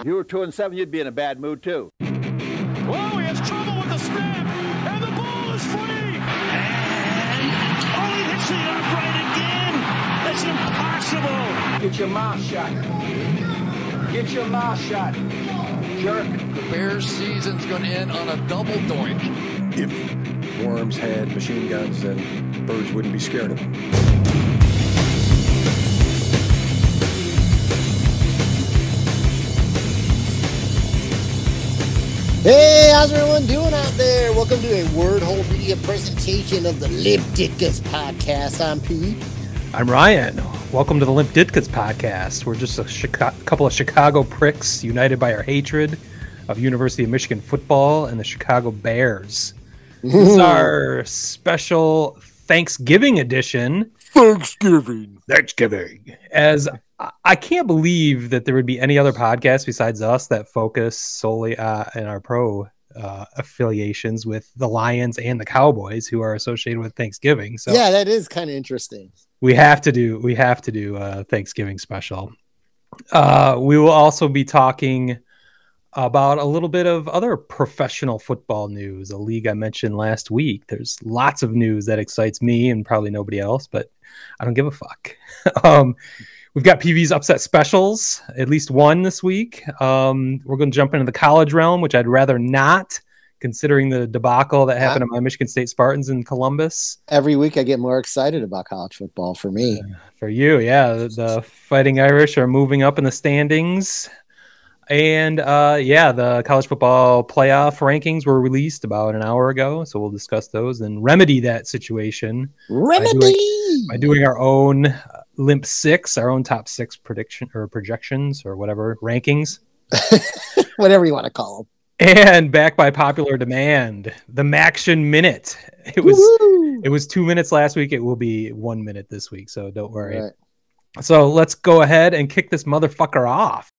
If you were 2-7, you'd be in a bad mood too. Whoa, he has trouble with the snap, and the ball is free. And he hits the upright again. That's impossible. Get your mouth shut. Get your mouth shut. Jerk. The Bears' season's going to end on a double doink. If Worms had machine guns, then birds wouldn't be scared of them. Hey, how's everyone doing out there? Welcome to a Word Hole Media presentation of the Limp Six podcast. I'm Pete. I'm Ryan. Welcome to the Limp Six podcast. We're just a couple of Chicago pricks united by our hatred of University of Michigan football and the Chicago Bears. This is our special Thanksgiving edition. Thanksgiving. As I can't believe that there would be any other podcast besides us that focus solely in our pro affiliations with the Lions and the Cowboys, who are associated with Thanksgiving. So yeah, that is kind of interesting. We have to do a Thanksgiving special. We will also be talking about a little bit of other professional football news, a league I mentioned last week. There's lots of news that excites me and probably nobody else, but I don't give a fuck. We've got PV's upset specials, at least one this week. We're going to jump into the college realm, which I'd rather not, considering the debacle that happened to my Michigan State Spartans in Columbus. Every week I get more excited about college football for me. For you, yeah. The Fighting Irish are moving up in the standings. And, the college football playoff rankings were released about an hour ago, so we'll discuss those and remedy that situation. By doing our own Limp Six, our own top six projections or whatever, rankings. Whatever you want to call them. And back by popular demand, the Maxim Minute. It was 2 minutes last week. It will be 1 minute this week, so don't worry. Right. So let's go ahead and kick this motherfucker off.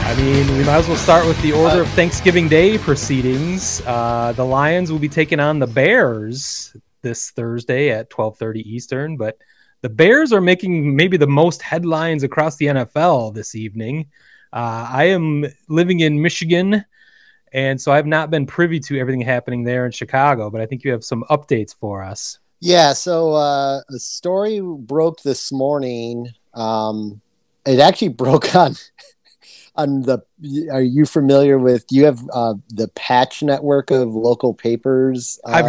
I mean, we might as well start with the order of Thanksgiving Day proceedings. The Lions will be taking on the Bears this Thursday at 12:30 Eastern, but the Bears are making maybe the most headlines across the NFL this evening. I am living in Michigan, and so I've not been privy to everything happening there in Chicago, but I think you have some updates for us. Yeah, so a story broke this morning. It actually broke on the. Are you familiar with? You have the Patch network of local papers. I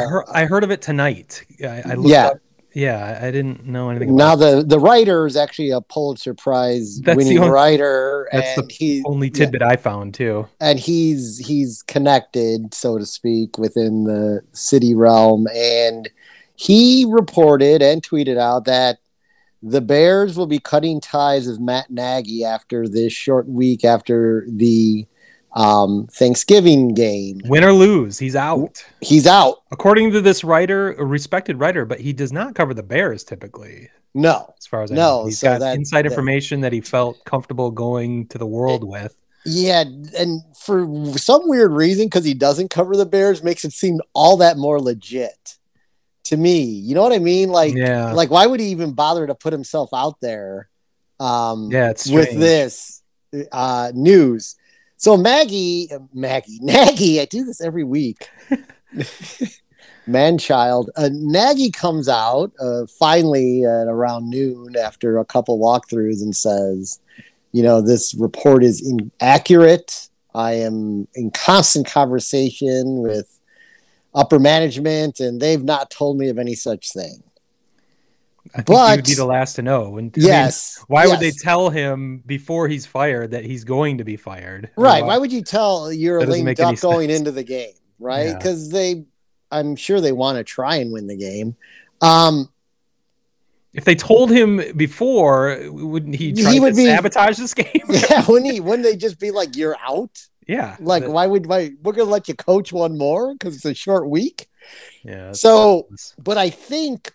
heard of it tonight. I looked up. Yeah, I didn't know anything about it. Now the writer is actually a Pulitzer Prize winning writer. That's the only tidbit I found too. And he's connected, so to speak, within the city realm. And he reported and tweeted out that the Bears will be cutting ties with Matt Nagy after this short week after the Thanksgiving game. Win or lose, he's out. He's out. According to this writer, a respected writer, but he does not cover the Bears typically. No. As far as I know. He's got inside information that he felt comfortable going to the world with. Yeah, and for some weird reason, because he doesn't cover the Bears, makes it seem all that more legit to me. You know what I mean? Like why would he even bother to put himself out there it's with this news? So Nagy, I do this every week. Man-child. Nagy comes out finally at around noon after a couple walkthroughs and says, this report is inaccurate. I am in constant conversation with upper management, and they've not told me of any such thing. I think you'd be the last to know. Why would they tell him before he's fired that he's going to be fired? Right. Why would you tell you're a lame duck going into the game? Right. Because I'm sure they want to try and win the game. If they told him before, wouldn't he try to sabotage this game? Yeah. Wouldn't they just be like, you're out? Yeah. Like, we're going to let you coach one more because it's a short week. Yeah. So, but I think,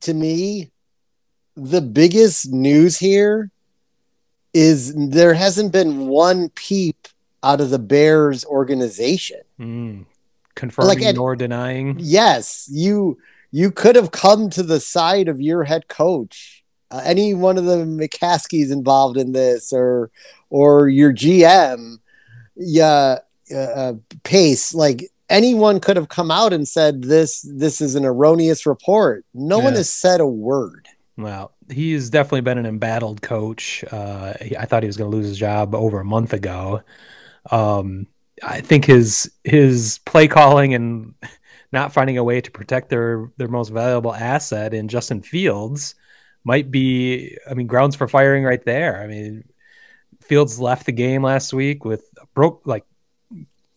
to me, the biggest news here is there hasn't been one peep out of the Bears organization. Confirming nor denying. Yes, you could have come to the side of your head coach any one of the McCaskies involved in this, or your GM, Pace, like anyone could have come out and said this is an erroneous report. No one has said a word. Well, he's definitely been an embattled coach. I thought he was going to lose his job over a month ago. I think his play calling and not finding a way to protect their most valuable asset in Justin Fields might be, grounds for firing right there. Fields left the game last week with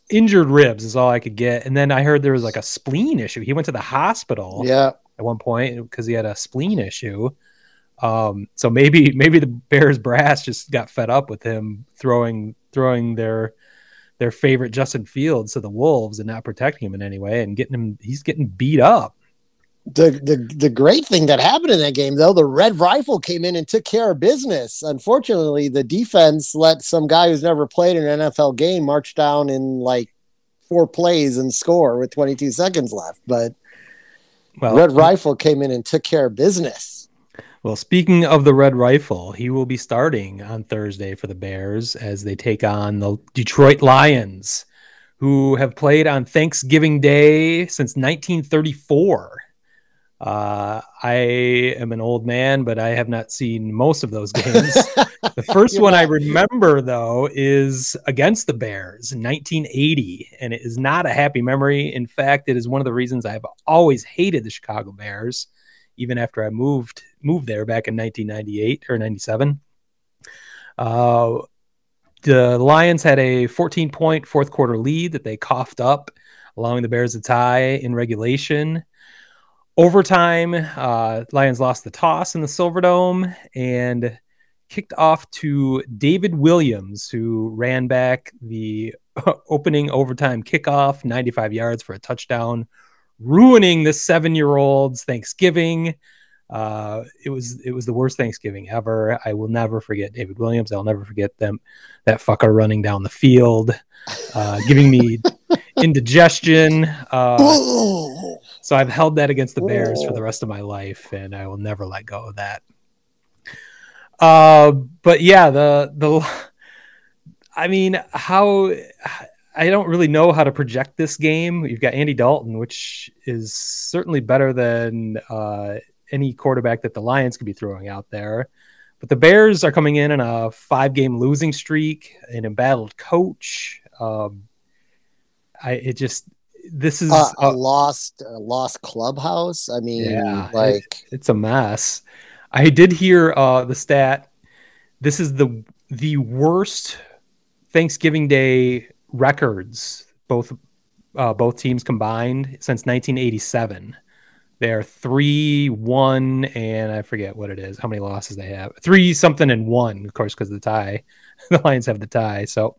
injured ribs is all I could get. And then I heard there was like a spleen issue. He went to the hospital at one point because he had a spleen issue. So maybe the Bears brass just got fed up with him throwing their favorite Justin Fields to the wolves and not protecting him in any way and he's getting beat up. The great thing that happened in that game, though, the Red Rifle came in and took care of business. Unfortunately, the defense let some guy who's never played an NFL game march down in like 4 plays and score with 22 seconds left. But Red Rifle came in and took care of business. Well, speaking of the Red Rifle, he will be starting on Thursday for the Bears as they take on the Detroit Lions, who have played on Thanksgiving Day since 1934. I am an old man, but I have not seen most of those games. The first one I remember, though, is against the Bears in 1980, and it is not a happy memory. In fact, it is one of the reasons I've always hated the Chicago Bears, even after I moved there back in 1998 or 97. The Lions had a 14-point fourth quarter lead that they coughed up, allowing the Bears to tie in regulation. Overtime, Lions lost the toss in the Silverdome and kicked off to David Williams, who ran back the opening overtime kickoff, 95 yards for a touchdown, ruining the 7-year-old's Thanksgiving. It was the worst Thanksgiving ever. I will never forget David Williams. I'll never forget that fucker running down the field, giving me indigestion. So I've held that against the Bears for the rest of my life, and I will never let go of that. But yeah, I don't really know how to project this game. You've got Andy Dalton, which is certainly better than any quarterback that the Lions could be throwing out there. But the Bears are coming in a 5-game losing streak, an embattled coach. This is a lost clubhouse. It's a mess. I did hear the stat. This is the worst Thanksgiving Day records, both teams combined, since 1987. They're 3-1, and I forget what it is, how many losses they have. 3-something and 1, of course, because of the tie. The Lions have the tie. So,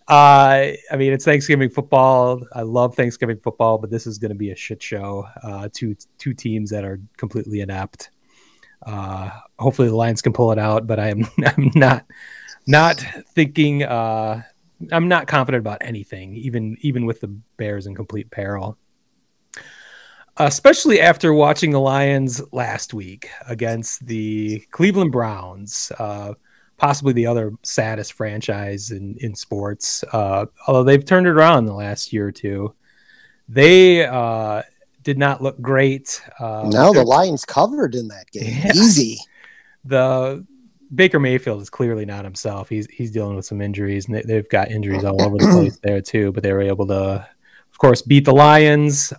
it's Thanksgiving football. I love Thanksgiving football, but this is going to be a shit show. Two teams that are completely inept. Hopefully the Lions can pull it out, but I'm not thinking. I'm not confident about anything, even with the Bears in complete peril. Especially after watching the Lions last week against the Cleveland Browns, possibly the other saddest franchise in sports. Although they've turned it around in the last year or two, they did not look great. No, the Lions covered in that game. Yeah. Easy. The Baker Mayfield is clearly not himself. He's dealing with some injuries, and they've got injuries all over the place there too. But they were able to, of course, beat the Lions.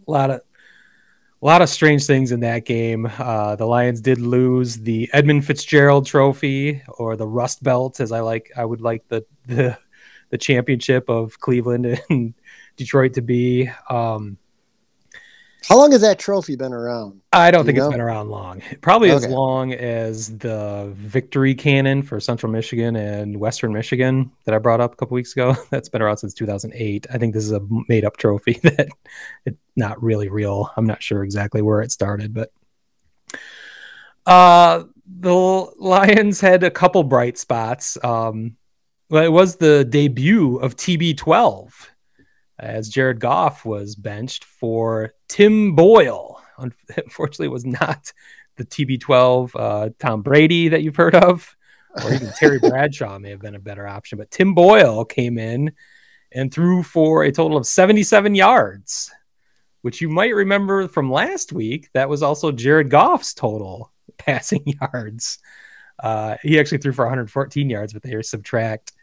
A lot of strange things in that game. The Lions did lose the Edmund Fitzgerald Trophy, or the Rust Belt, as I would like the championship of Cleveland and Detroit to be. How long has that trophy been around? I don't think it's been around long. Probably as long as the victory cannon for Central Michigan and Western Michigan that I brought up a couple weeks ago. That's been around since 2008. I think this is a made-up trophy that it's not really real. I'm not sure exactly where it started, but the Lions had a couple bright spots. Well, it was the debut of TB12, as Jared Goff was benched for Tim Boyle, Unfortunately, it was not the TB12 Tom Brady that you've heard of, or even Terry Bradshaw may have been a better option. But Tim Boyle came in and threw for a total of 77 yards, which you might remember from last week. That was also Jared Goff's total passing yards. He actually threw for 114 yards, but they subtract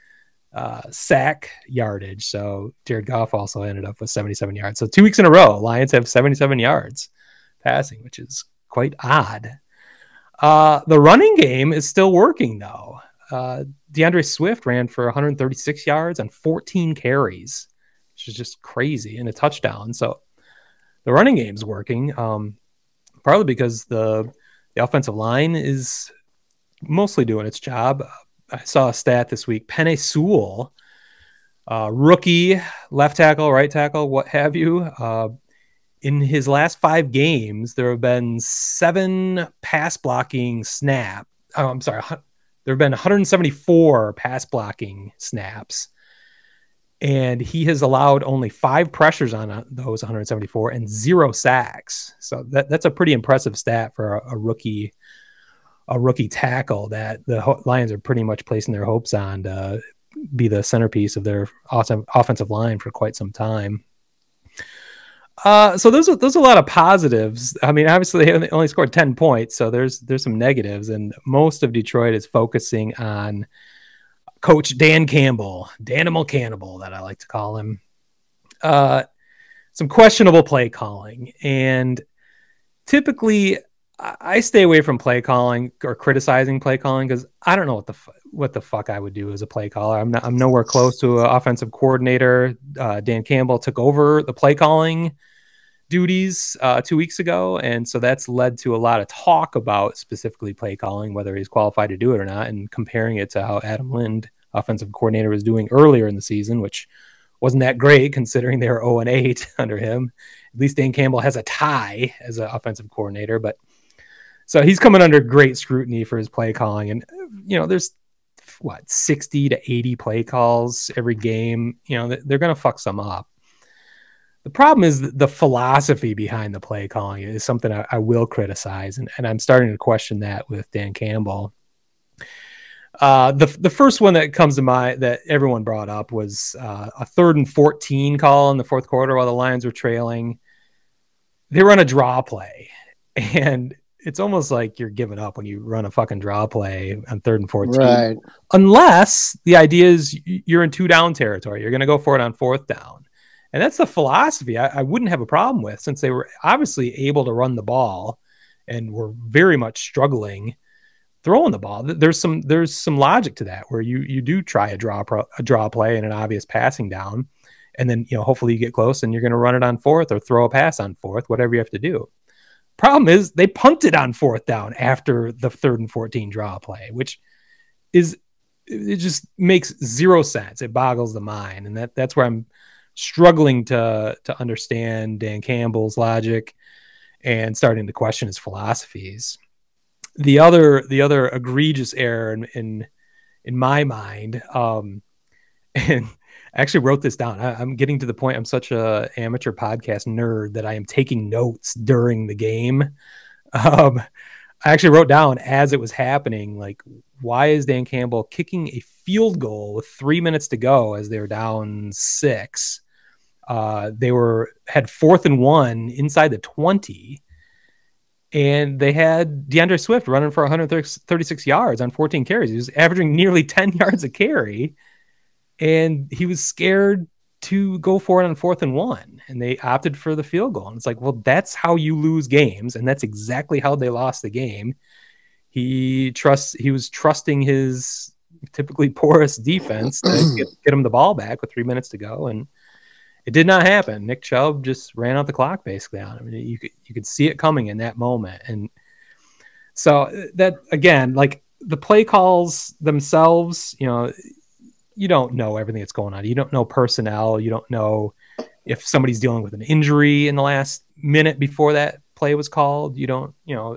sack yardage. So Jared Goff also ended up with 77 yards. So 2 weeks in a row, Lions have 77 yards passing, which is quite odd. The running game is still working, though. DeAndre Swift ran for 136 yards on 14 carries, which is just crazy, and a touchdown. So the running game's working, partly because the offensive line is mostly doing its job. I saw a stat this week. Penei Sewell, rookie, left tackle, right tackle, what have you. In his last 5 games, there have been 7 pass blocking snap. Oh, I'm sorry. There have been 174 pass blocking snaps. And he has allowed only 5 pressures on those 174 and 0 sacks. So that's a pretty impressive stat for a rookie tackle that the Lions are pretty much placing their hopes on to be the centerpiece of their awesome offensive line for quite some time. So there's a lot of positives. I mean, obviously they only scored 10 points, so there's some negatives, and most of Detroit is focusing on Coach Dan Campbell, Danimal Cannibal, that I like to call him. Some questionable play calling, and typically I stay away from play calling or criticizing play calling because I don't know what the fuck I would do as a play caller. I'm nowhere close to an offensive coordinator. Dan Campbell took over the play calling duties 2 weeks ago, and so that's led to a lot of talk about specifically play calling, whether he's qualified to do it or not, and comparing it to how Adam Lind, offensive coordinator, was doing earlier in the season, which wasn't that great considering they were 0-8 under him. At least Dan Campbell has a tie as an offensive coordinator, but so he's coming under great scrutiny for his play calling. And, there's 60 to 80 play calls every game. They're going to fuck some up. The problem is the philosophy behind the play calling is something I will criticize. And I'm starting to question that with Dan Campbell. The first one that comes to mind that everyone brought up was a 3rd and 14 call in the fourth quarter while the Lions were trailing. They run a draw play, and it's almost like you're giving up when you run a fucking draw play on 3rd and 14. Right. Unless the idea is you're in 2-down territory. You're going to go for it on 4th down. And that's the philosophy I wouldn't have a problem with, since they were obviously able to run the ball and were very much struggling throwing the ball. There's some logic to that, where you do try a draw play and an obvious passing down. And then, hopefully you get close and you're going to run it on 4th or throw a pass on 4th, whatever you have to do. Problem is they punted on 4th down after the 3rd and 14 draw play, which it just makes 0 sense. It boggles the mind. And that's where I'm struggling to understand Dan Campbell's logic and starting to question his philosophies. The other egregious error in my mind, and I actually wrote this down. I'm getting to the point. I'm such a amateur podcast nerd that I am taking notes during the game. I actually wrote down as it was happening, like, why is Dan Campbell kicking a field goal with 3 minutes to go as they were down 6? They had 4th and 1 inside the 20, and they had DeAndre Swift running for 136 yards on 14 carries. He was averaging nearly 10 yards a carry. And he was scared to go for it on 4th and 1, and they opted for the field goal. And it's like, well, that's how you lose games, and that's exactly how they lost the game. He was trusting his typically porous defense to get him the ball back with 3 minutes to go, and it did not happen. Nick Chubb just ran out the clock basically on him. You could see it coming in that moment, and so that, again, like, the play calls themselves, you don't know everything that's going on. You don't know personnel. You don't know if somebody's dealing with an injury in the last minute before that play was called. You don't know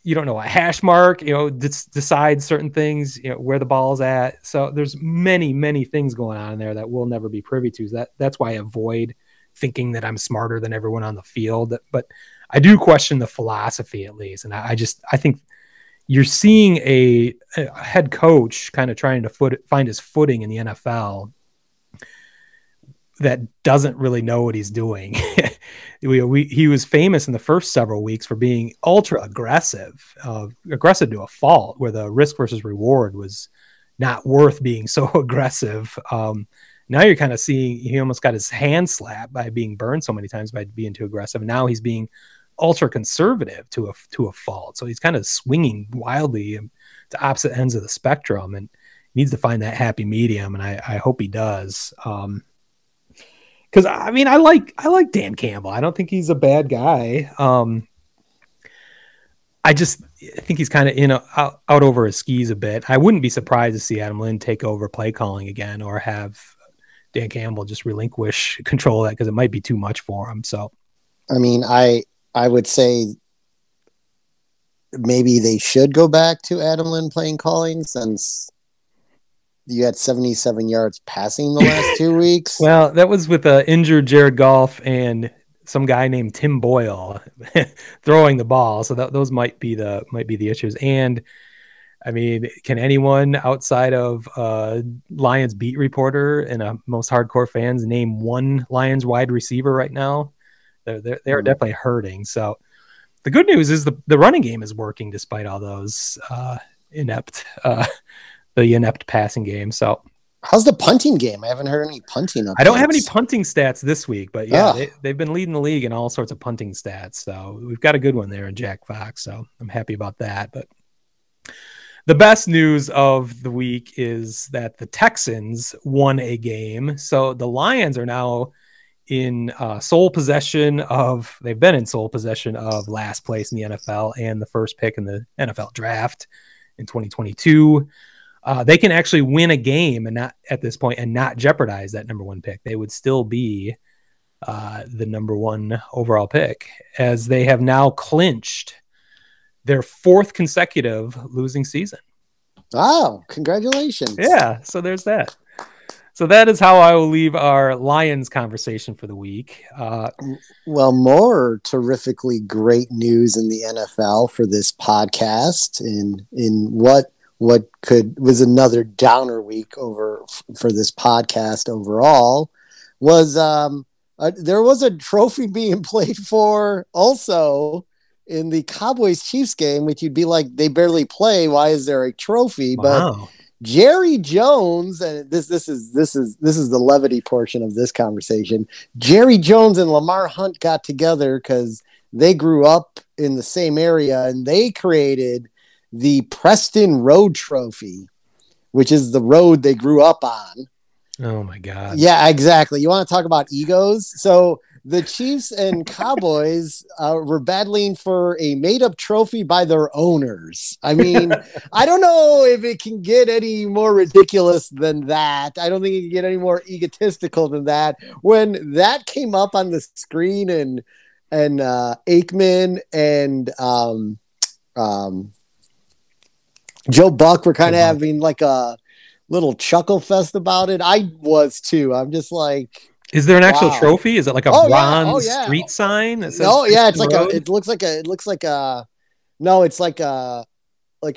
a hash mark, decide certain things, where the ball's at. So there's many, many things going on in there that we'll never be privy to. That's why I avoid thinking that I'm smarter than everyone on the field. But I do question the philosophy at least. And I think you're seeing a head coach kind of trying to find his footing in the NFL that doesn't really know what he's doing. He was famous in the first several weeks for being ultra aggressive to a fault, where the risk versus reward was not worth being so aggressive. Now you're kind of seeing he almost got his hand slapped by being burned so many times by being too aggressive. And now he's being ultra conservative to a fault. So he's kind of swinging wildly to opposite ends of the spectrum, and he needs to find that happy medium. And I hope he does. Because I mean, I like Dan Campbell. I don't think he's a bad guy. I think he's kind of out over his skis a bit. I wouldn't be surprised to see Adam Lynn take over play calling again, or have Dan Campbell just relinquish control of that, because it might be too much for him. So, I mean, I would say maybe they should go back to Adam Lynn playing calling, since you had 77 yards passing the last 2 weeks. Well, that was with injured Jared Goff and some guy named Tim Boyle throwing the ball. So those might be the issues. And I mean, can anyone outside of Lions beat reporter and most hardcore fans name one Lions wide receiver right now? They're definitely hurting. So the good news is the running game is working despite all those inept passing game. So how's the punting game? I haven't heard any punting updates. I don't have any punting stats this week, but yeah, they've been leading the league in all sorts of punting stats. So we've got a good one there in Jack Fox. So I'm happy about that. But the best news of the week is that the Texans won a game. So the Lions are now in sole possession of last place in the NFL and the first pick in the NFL draft in 2022. They can actually win a game and not jeopardize that number one pick. They would still be the number one overall pick, as they have now clinched their fourth consecutive losing season. Wow, congratulations. Yeah, so there's that. So that is how I will leave our Lions conversation for the week. Well, more terrifically great news in the NFL for this podcast in what was another downer week for this podcast overall was there was a trophy being played for also in the Cowboys Chiefs game, which you'd be like, they barely play. Why is there a trophy? Wow. But Jerry Jones, and this is the levity portion of this conversation. Jerry Jones and Lamar Hunt got together because they grew up in the same area, and they created the Preston Road Trophy, which is the road they grew up on. Oh my God. Yeah, exactly. You want to talk about egos? So the Chiefs and Cowboys were battling for a made-up trophy by their owners. I mean, I don't know if it can get any more ridiculous than that. I don't think it can get any more egotistical than that. When that came up on the screen, and Aikman and Joe Buck were kind of having like a little chuckle fest about it. I was too. I'm just like, is there an actual trophy? Is it like a bronze yeah. street sign that says? No, yeah, it's like it looks like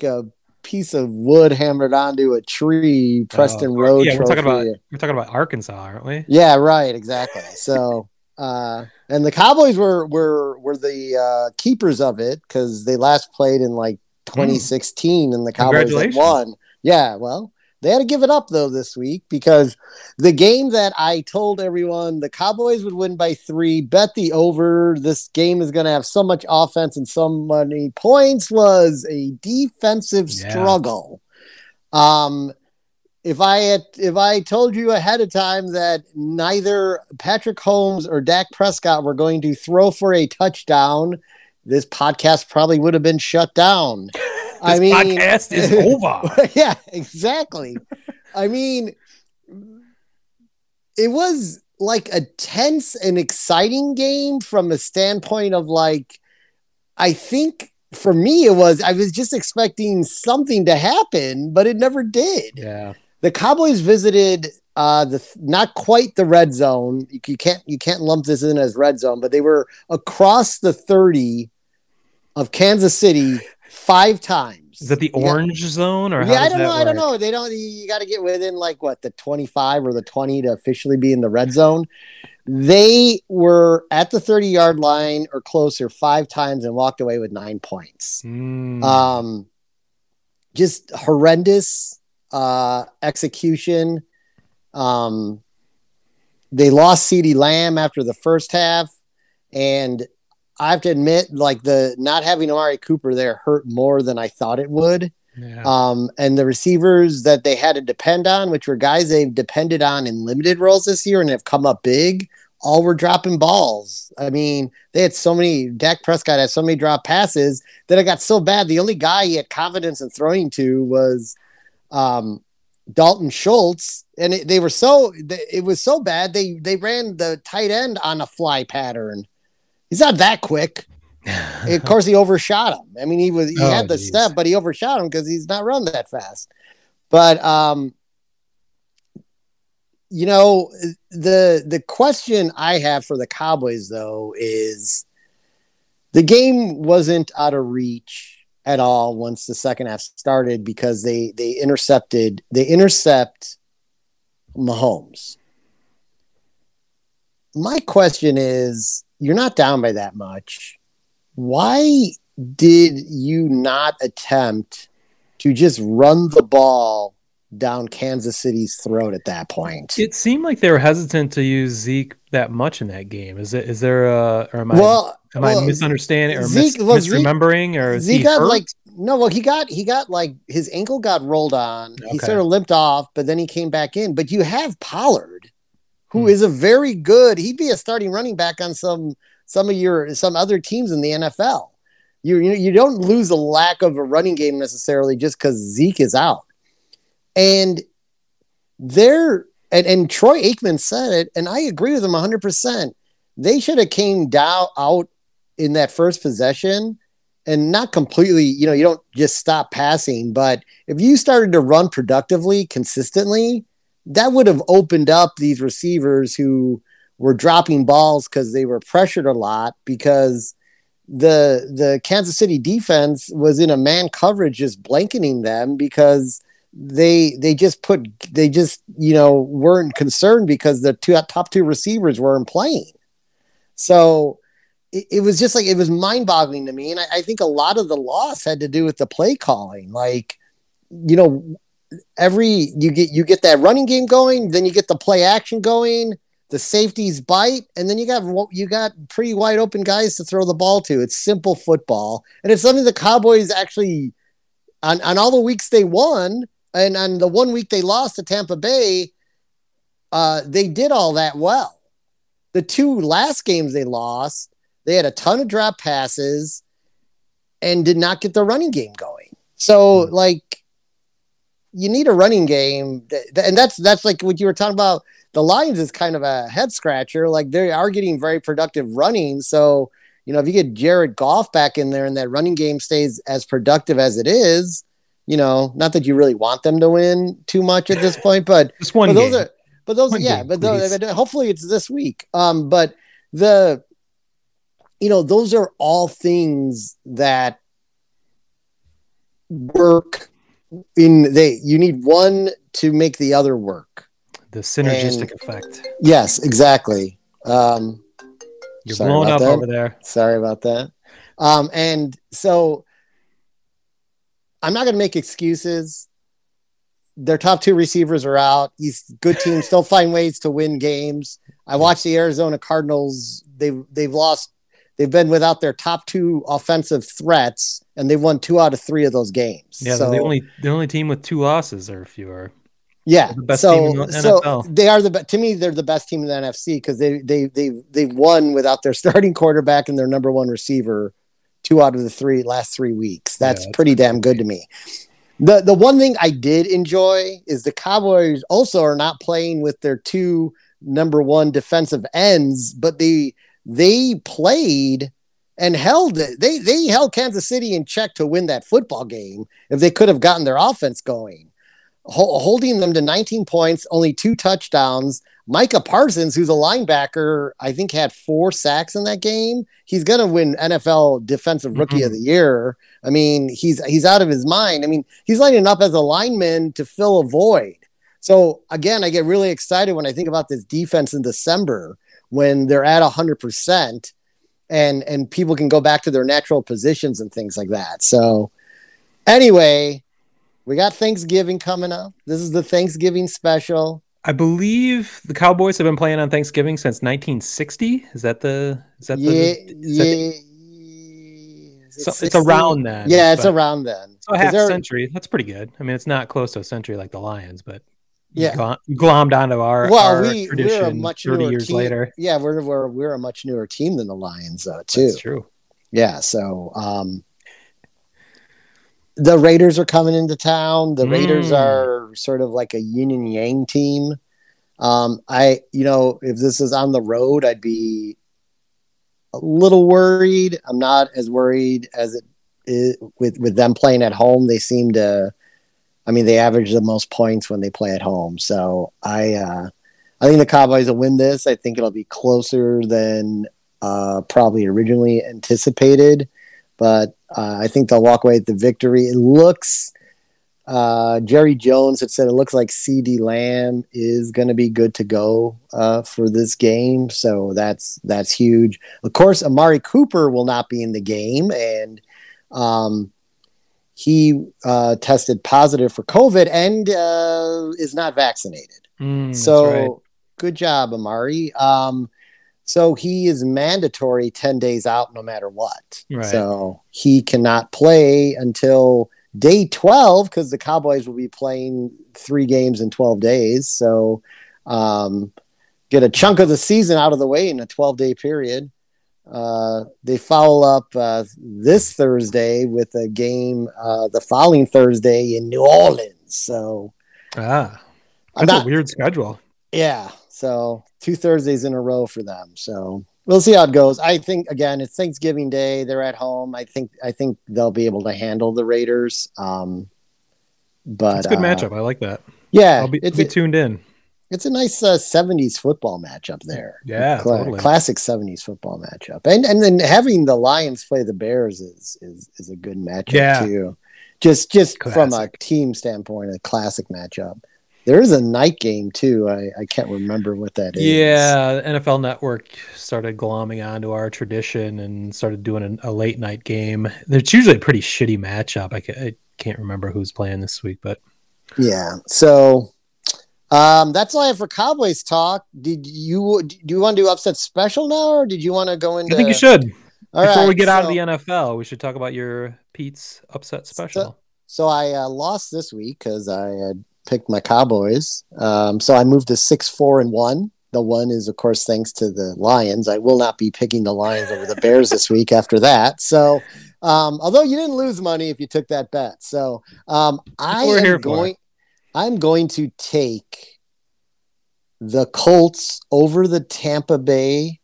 a piece of wood hammered onto a tree. Preston Road. Yeah, trophy. we're talking about Arkansas, aren't we? Yeah, right, exactly. So, and the Cowboys were the keepers of it because they last played in like 2016, and the Cowboys had won. Yeah, well, they had to give it up though this week, because the game that I told everyone the Cowboys would win by 3, bet the over, this game is going to have so much offense and so many points, was a defensive struggle. If I told you ahead of time that neither Patrick Holmes or Dak Prescott were going to throw for a touchdown, this podcast probably would have been shut down. This podcast is over. Yeah, exactly. I mean, it was like a tense and exciting game from a standpoint of like, I think for me, I was just expecting something to happen, but it never did. Yeah. The Cowboys visited not quite the red zone. You can't lump this in as red zone, but they were across the 30 of Kansas City 5 times. Is that the orange zone or I don't know. They don't. You got to get within like what, the 25 or the 20 to officially be in the red zone. They were at the 30-yard line or closer 5 times and walked away with 9 points. Just horrendous execution. They lost CeeDee Lamb after the first half, and I have to admit, like, the not having Amari Cooper there hurt more than I thought it would. Yeah. And the receivers that they had to depend on, which were guys they've depended on in limited roles this year and have come up big, all were dropping balls. I mean, they had so many, Dak Prescott had so many drop passes that it got so bad. The only guy he had confidence in throwing to was Dalton Schultz. And it was so bad. They ran the tight end on a fly pattern. He's not that quick. Of course, he overshot him. I mean, he had the step, but he overshot him because he's not run that fast. But the question I have for the Cowboys though is the game wasn't out of reach at all once the second half started because they intercept Mahomes. My question is, you're not down by that much. Why did you not attempt to just run the ball down Kansas City's throat at that point? It seemed like they were hesitant to use Zeke that much in that game. Am I misunderstanding or misremembering, or Zeke got he got like his ankle got rolled on. Okay. He sort of limped off, but then he came back in. But you have Pollard, who is a very good. He'd be a starting running back on some other teams in the NFL. You don't lose a lack of a running game necessarily just because Zeke is out. And Troy Aikman said it, and I agree with him 100%. They should have came out in that first possession and not completely, you don't just stop passing, but if you started to run productively, consistently, that would have opened up these receivers who were dropping balls because they were pressured a lot because the Kansas City defense was in a man coverage just blanketing them because they weren't concerned because the top two receivers weren't playing. So it was just like, it was mind boggling to me. And I think a lot of the loss had to do with the play calling. Like, you get that running game going, then you get the play action going, the safeties bite, and then you got pretty wide open guys to throw the ball to. It's simple football. And it's something the Cowboys actually, on all the weeks they won, and on the 1 week they lost to Tampa Bay, they did all that well. The 2 last games they lost, they had a ton of drop passes and did not get the running game going. So, like, you need a running game. And that's like what you were talking about. The Lions is kind of a head scratcher. Like, they are getting very productive running. So, if you get Jared Goff back in there and that running game stays as productive as it is, not that you really want them to win too much at this point, but just one game. Hopefully it's this week. But those are all things that work you need one to make the other work. The synergistic effect. Yes, exactly. You're blowing up over there. Sorry about that. And so I'm not going to make excuses. Their top 2 receivers are out. These good teams still find ways to win games. I watched the Arizona Cardinals. They've lost. They've been without their top 2 offensive threats, and they've won 2 out of 3 of those games. Yeah, so, the only team with 2 losses or fewer. Yeah, the best team in the NFL. They are to me, they're the best team in the NFC because they've won without their starting quarterback and their number 1 receiver 2 out of the last 3 weeks. That's pretty damn good to me. The one thing I did enjoy is the Cowboys also are not playing with their 2 number 1 defensive ends, but they played and held it. They held Kansas City in check to win that football game if they could have gotten their offense going. holding them to 19 points, only 2 touchdowns. Micah Parsons, who's a linebacker, I think had 4 sacks in that game. He's going to win NFL Defensive Rookie of the Year. I mean, he's out of his mind. I mean, he's lining up as a lineman to fill a void. So again, I get really excited when I think about this defense in December when they're at 100% and people can go back to their natural positions and things like that. So anyway, we got Thanksgiving coming up. This is the Thanksgiving special. I believe the Cowboys have been playing on Thanksgiving since 1960. It's around then. Yeah, it's around then. So a half century. That's pretty good. I mean, it's not close to a century like the Lions, but glommed onto our tradition. We're a much 30 newer years team. later. Yeah, we're a much newer team than the Lions, too. That's true. Yeah, so the Raiders are coming into town. The Raiders are sort of like a yin and yang team. If this is on the road, I'd be a little worried. I'm not as worried as it is with them playing at home. They seem to, they average the most points when they play at home. So I think the Cowboys will win this. I think it'll be closer than probably originally anticipated. But I think they'll walk away with the victory. It looks, Jerry Jones had said it looks like CeeDee Lamb is going to be good to go for this game. So that's huge. Of course, Amari Cooper will not be in the game. And he tested positive for COVID and is not vaccinated. So right. Good job, Amari. So he is mandatory 10 days out no matter what. Right. So he cannot play until day 12 because the Cowboys will be playing 3 games in 12 days. So get a chunk of the season out of the way in a 12-day period. They follow up this Thursday with a game the following Thursday in New Orleans. So that's a weird schedule. Yeah. So 2 Thursdays in a row for them. So we'll see how it goes. I think again, it's Thanksgiving Day. They're at home. I think they'll be able to handle the Raiders. But it's a good matchup. I like that. Yeah, I'll be tuned in. It's a nice 70s football matchup there. Yeah, totally. Classic 70s football matchup. And then having the Lions play the Bears is a good matchup too. Just from a team standpoint, a classic matchup. There is a night game too. I can't remember what that is. Yeah, NFL Network started glomming onto our tradition and started doing a late night game. It's usually a pretty shitty matchup. I can't remember who's playing this week, but yeah. So that's all I have for Cowboys talk. Do you want to do upset special now, or did you want to go into? I think you should. Before we get out of the NFL, we should talk about your Pete's upset special. So I lost this week because I had picked my Cowboys. So I moved to 6-4-1. The one is, of course, thanks to the Lions. I will not be picking the Lions over the Bears this week after that. So, although you didn't lose money if you took that bet. So, I'm going to take the Colts over the Tampa Bay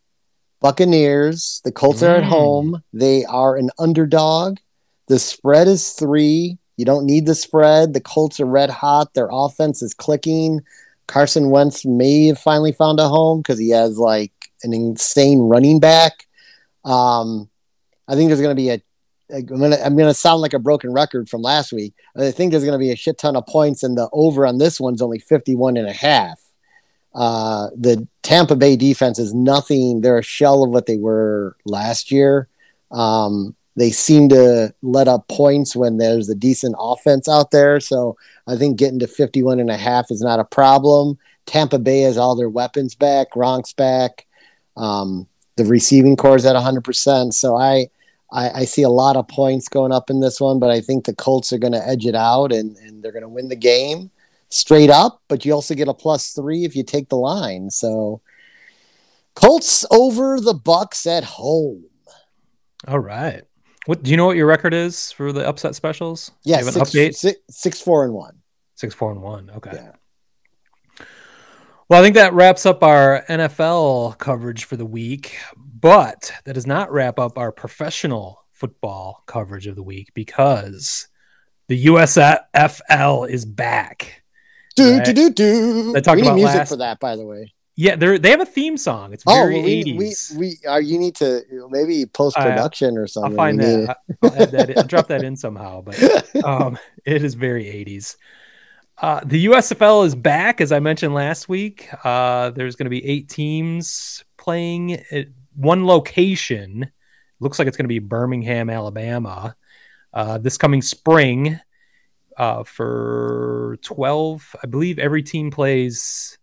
Buccaneers. The Colts are at home. They are an underdog. The spread is 3. You don't need the spread. The Colts are red hot. Their offense is clicking. Carson Wentz may have finally found a home because he has like an insane running back. I think there's going to be I'm going to sound like a broken record from last week. I think there's going to be a shit ton of points, and the over on this one's only 51.5. The Tampa Bay defense is nothing. They're a shell of what they were last year. They seem to let up points when there's a decent offense out there. So I think getting to 51.5 is not a problem. Tampa Bay has all their weapons back. Gronk's back. The receiving core is at 100%. So I see a lot of points going up in this one, but I think the Colts are going to edge it out and they're going to win the game straight up, but you also get a +3 if you take the line. So Colts over the Bucks at home. All right. What do you know what your record is for the upset specials? Yeah, you have an update? 6-4-1. 6-4-1. Okay. Yeah. Well, I think that wraps up our NFL coverage for the week, but that does not wrap up our professional football coverage of the week because the USFL is back. Do do do do. I talked We need about music for that, by the way. Yeah, they have a theme song. It's very 80s. You need to maybe post production or something. I'll find that. I'll add that. I'll drop that in somehow. But it is very 80s. The USFL is back, as I mentioned last week. There's going to be 8 teams playing at one location. Looks like it's going to be Birmingham, Alabama, this coming spring. For 12, I believe every team plays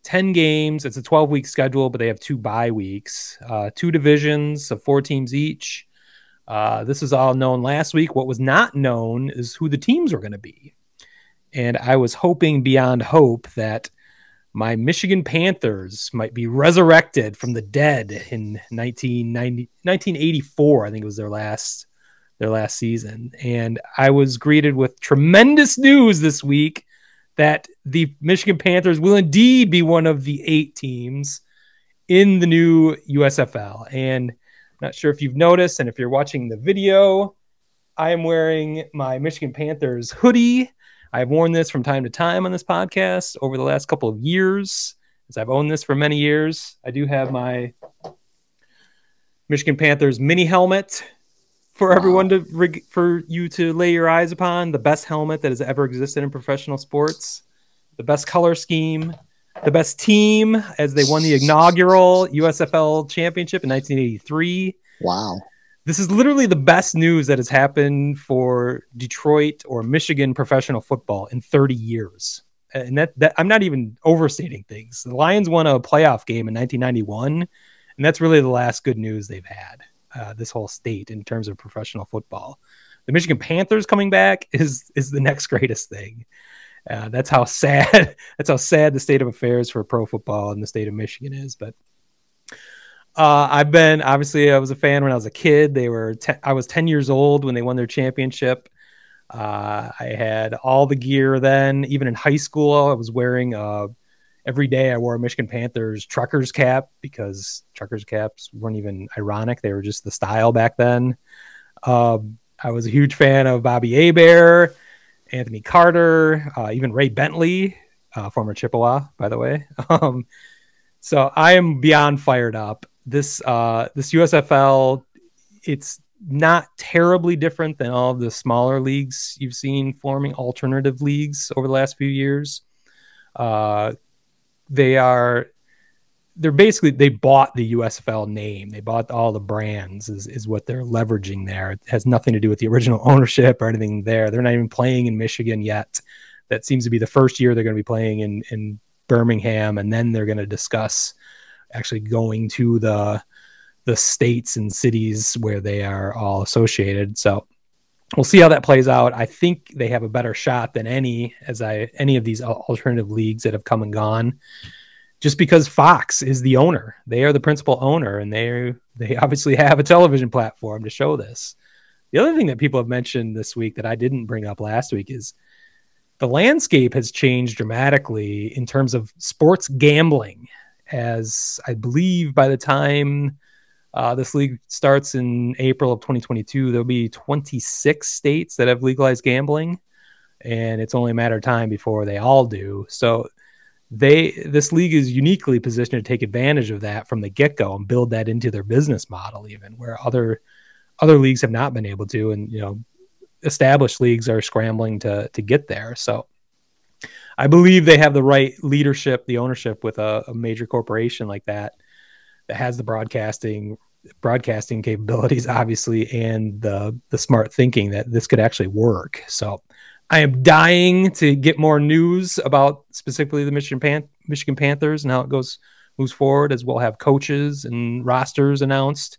10 games. It's a 12-week schedule, but they have 2 bye weeks, 2 divisions of 4 teams each. This was all known last week. What was not known is who the teams were going to be. And I was hoping beyond hope that my Michigan Panthers might be resurrected from the dead in 1984. I think it was their last season. And I was greeted with tremendous news this week that the Michigan Panthers will indeed be one of the 8 teams in the new USFL. And I'm not sure if you've noticed, and if you're watching the video, I am wearing my Michigan Panthers hoodie. I've worn this from time to time on this podcast over the last couple of years, as I've owned this for many years. I do have my Michigan Panthers mini helmet for everyone for you to lay your eyes upon. The best helmet that has ever existed in professional sports, the best color scheme, the best team, as they won the inaugural USFL championship in 1983. Wow. This is literally the best news that has happened for Detroit or Michigan professional football in 30 years. And that I'm not even overstating things. The Lions won a playoff game in 1991, and that's really the last good news they've had, this whole state, in terms of professional football. The Michigan Panthers coming back is the next greatest thing. That's how sad the state of affairs for pro football in the state of Michigan is. But I was a fan when I was a kid. I was 10 years old when they won their championship. I had all the gear then. Even in high school, I was wearing every day I wore a Michigan Panthers trucker's cap, because trucker's caps weren't even ironic. They were just the style back then. I was a huge fan of Bobby Hebert, Anthony Carter, even Ray Bentley, former Chippewa, by the way. So I am beyond fired up. This USFL, it's not terribly different than all of the smaller leagues you've seen forming, alternative leagues over the last few years. They bought the USFL name. They bought all the brands is what they're leveraging there. It has nothing to do with the original ownership or anything there. They're not even playing in Michigan yet. That seems to be the first year they're going to be playing in Birmingham, and then they're going to discuss actually going to the states and cities where they are all associated. So we'll see how that plays out. I think they have a better shot than any of these alternative leagues that have come and gone, just because Fox is the owner. They are the principal owner, and they obviously have a television platform to show this. The other thing that people have mentioned this week that I didn't bring up last week is the landscape has changed dramatically in terms of sports gambling, as I believe by the time this league starts in April of 2022, there'll be 26 states that have legalized gambling, and it's only a matter of time before they all do. So this league is uniquely positioned to take advantage of that from the get-go and build that into their business model, even where other leagues have not been able to, and established leagues are scrambling to get there. So I believe they have the right leadership, the ownership with a major corporation like that has the broadcasting capabilities, obviously, and the smart thinking that this could actually work. So I am dying to get more news about specifically the Michigan Panthers and how it moves forward, as we'll have coaches and rosters announced.